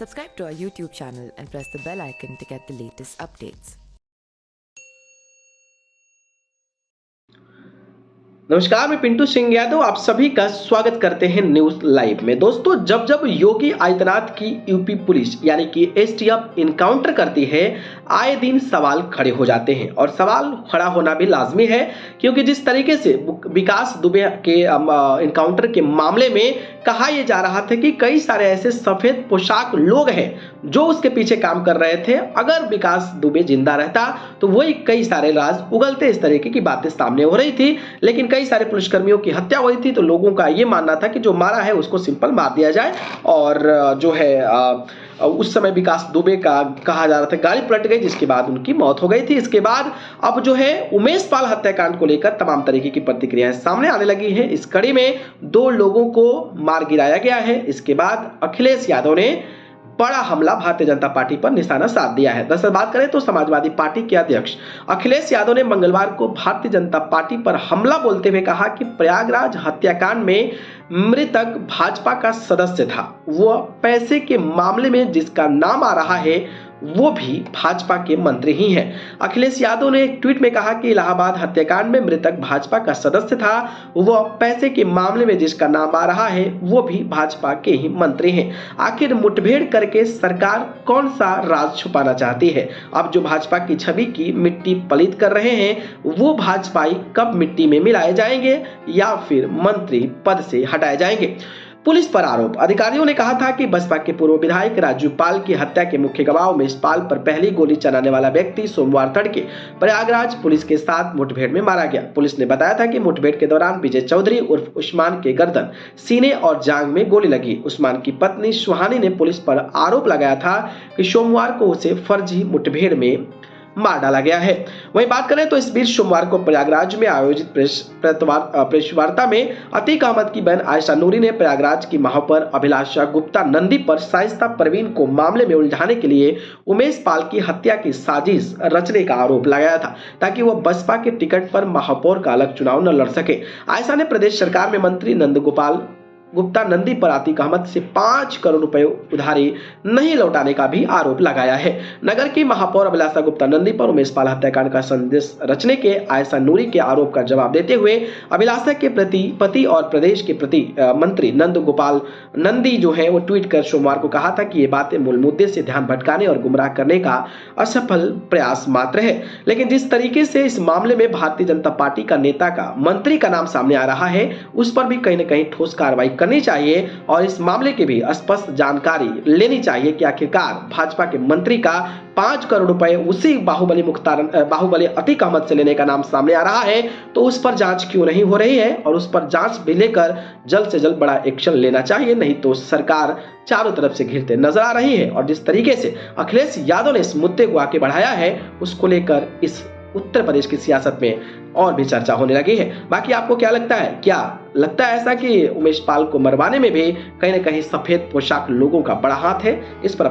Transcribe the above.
Subscribe to our YouTube channel and press the bell icon to get the latest updates. नमस्कार, मैं पिंटू सिंह यादव आप सभी का स्वागत करते हैं न्यूज लाइव में। दोस्तों, जब जब योगी आदित्यनाथ की यूपी पुलिस यानी कि एसटीएफ इनकाउंटर करती है, आए दिन सवाल खड़े हो जाते हैं और सवाल खड़ा होना भी लाजमी है, क्योंकि जिस तरीके से विकास दुबे के इनकाउंटर के मामले में कहा यह जा रहा था कि कई सारे ऐसे सफेद पोशाक लोग हैं जो उसके पीछे काम कर रहे थे। अगर विकास दुबे जिंदा रहता तो वही कई सारे राज उगलते, इस तरीके की बातें सामने हो रही थी। लेकिन कई सारे पुलिसकर्मियों की हत्या हुई थी, तो लोगों का ये मानना था कि जो मारा है उसको सिंपल मार दिया जाए। और जो है उस समय विकास दुबे का कहा जा रहा था गाड़ी पलट गई, जिसके बाद उनकी मौत हो गई थी। इसके बाद अब जो है उमेश पाल हत्याकांड को लेकर तमाम तरीके की प्रतिक्रियाएं सामने आने लगी है। इस कड़ी में 2 लोगों को मार गिराया गया है। इसके बाद अखिलेश यादव ने बड़ा हमला भारतीय जनता पार्टी पर निशाना साध दिया है। दरअसल बात करें तो समाजवादी पार्टी के अध्यक्ष अखिलेश यादव ने मंगलवार को भारतीय जनता पार्टी पर हमला बोलते हुए कहा कि प्रयागराज हत्याकांड में मृतक भाजपा का सदस्य था। वो पैसे के मामले में जिसका नाम आ रहा है वो भी भाजपा के मंत्री ही हैं। अखिलेश यादव ने एक ट्वीट में कहा कि इलाहाबाद हत्याकांड में मृतक भाजपा का सदस्य था। वो पैसे के मामले में जिसका नाम आ रहा है वो भी भाजपा के ही मंत्री हैं। आखिर मुठभेड़ करके सरकार कौन सा राज छुपाना चाहती है? अब जो भाजपा की छवि की मिट्टी पलीत कर रहे हैं वो भाजपाई कब मिट्टी में मिलाए जाएंगे या फिर मंत्री पद से हटाए जाएंगे? पुलिस पर आरोप। अधिकारियों ने कहा था कि बसपा के पूर्व विधायक राजू पाल की हत्या के मुख्य गवाह उमेश पाल पर पहली गोली चलाने वाला व्यक्ति सोमवार तड़के प्रयागराज पुलिस के साथ मुठभेड़ में मारा गया। पुलिस ने बताया था कि मुठभेड़ के दौरान विजय चौधरी उर्फ उस्मान के गर्दन, सीने और जांघ में गोली लगी। उस्मान की पत्नी सुहानी ने पुलिस पर आरोप लगाया था कि सोमवार को उसे फर्जी मुठभेड़ में मार डाला गया है। वहीं बात करें तो इस बीच सोमवार को प्रयागराज में आयोजित प्रेस वार्ता में अतीक अहमद की बहन आयशा नूरी ने प्रयागराज की महापौर अभिलाषा गुप्ता नंदी पर शाइस्ता परवीन को मामले में उलझाने के लिए उमेश पाल की हत्या की साजिश रचने का आरोप लगाया था, ताकि वह बसपा के टिकट पर महापौर का अलग चुनाव न लड़ सके। आयशा ने प्रदेश सरकार में मंत्री नंदगोपाल गुप्ता नंदी पर अतीक अहमद से 5 करोड़ रुपए उधारी नहीं लौटाने का भी आरोप लगाया है। नगर की महापौर अभिलाषा गुप्ता नंदी पर उमेश पाल हत्याकांड का संदेश रचने के आयशा नूरी के आरोप का जवाब देते हुए अभिलाषा के पति और प्रदेश के प्रति मंत्री नंदगोपाल नंदी जो है वो ट्वीट कर सोमवार को कहा था कि ये बातें मूल मुद्दे से ध्यान भटकाने और गुमराह करने का असफल प्रयास मात्र है। लेकिन जिस तरीके से इस मामले में भारतीय जनता पार्टी का नेता का मंत्री का नाम सामने आ रहा है, उस पर भी कहीं न कहीं ठोस कार्रवाई करनी चाहिए और इस मामले की भी स्पष्ट जानकारी लेनी चाहिए कि आखिरकार भाजपा के मंत्री का 5 करोड़ रुपए उसी बाहुबली अतीक अहमद से लेने का नाम सामने आ रहा है, तो उस पर जांच क्यों नहीं हो रही है और उस पर जांच भी लेकर जल्द से जल्द बड़ा एक्शन लेना चाहिए। नहीं तो सरकार चारों तरफ से घिरते नजर आ रही है और जिस तरीके से अखिलेश यादव ने इस मुद्दे को आगे बढ़ाया है उसको लेकर इस उत्तर प्रदेश की सियासत में और भी चर्चा होने लगी है। बाकी आपको क्या लगता है? क्या लगता है ऐसा कि उमेश पाल को मरवाने में भी कहीं ना कहीं सफेद पोशाक लोगों का बड़ा हाथ है? इस पर अपनी